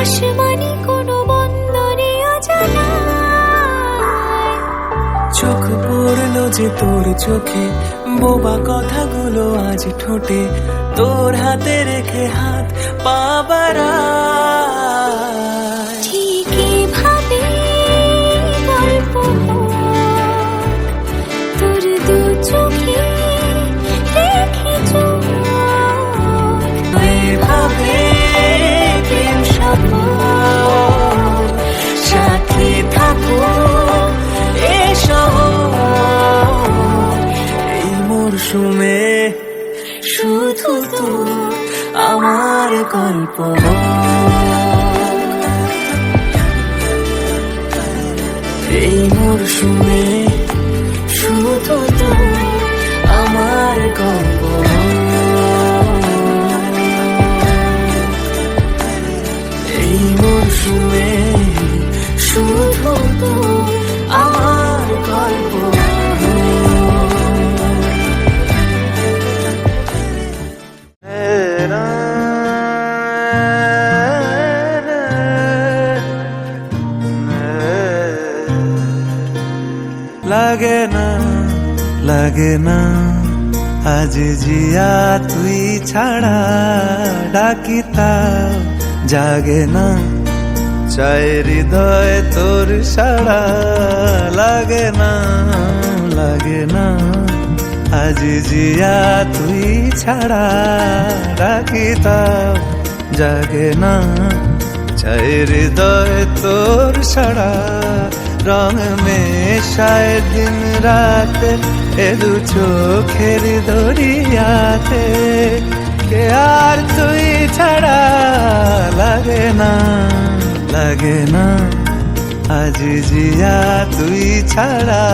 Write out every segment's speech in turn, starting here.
আসমানি কোনো বন্দরে অজানা চোখ পড়লো যে তোর চোখে, বোবা কথাগুলো আজ ঠোঁটে, তোর হাতে রেখে হাত পা বাড়ায়। ঠিকই ভাবে গল্প তোর দু চোখে রেখে চোখ এভাবে প্রেম শপথ, সাথে থাকো এ শহর। এই মরশুমে শুধু তো আমার গল্প। এই মরশুমে শুধু তো আমার গল্প। এই মরশুমে শুধু তো আমার গল্প। লাগে না লাগে না আজ জিয়া তুই ছাড়া, ডাকিতাম জাগে না চাই হৃদয় তোর সারা। লাগে না লাগে না আজ জিয়া তুই ছাড়া, ডাকিতাম জাগে না চাই হৃদয় তোর সারা। রং মেশায় দিন রাতে এ দু চোখের দরিয়াতে, কে আর তুই ছাড়া। লাগে না লাগে না আজ জিয়া তুই ছাড়া।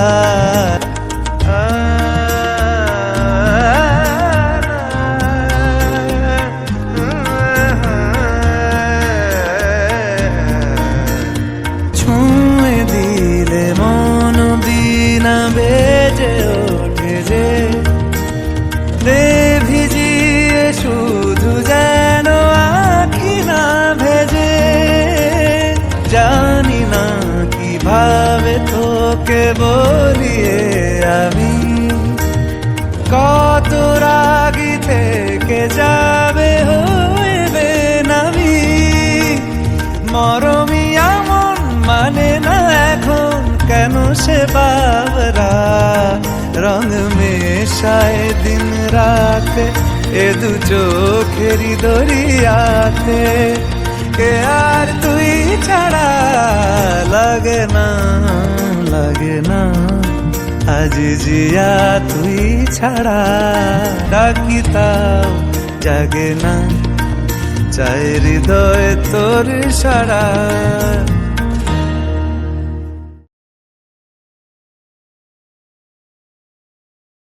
বেজে ওঠে যে রে ভিজিয়ে শুধু যেন আখি না ভেজে। জানি না কিভাবে তোকে বলিয়ে আমি, কত রাগি থেকে যাবে হইবে নামি। মরমি এমন মানে না এখন কেন সে বাবরা। রং মেশায় দিন রাতে এ দু চোখেরই দরিয়াতে, কে আর তুই ছাড়া। লাগে না লাগে না আজ জিয়া তুই ছাড়া, ডাকিতাম জাগে না চাই হৃদয় তোর সারা।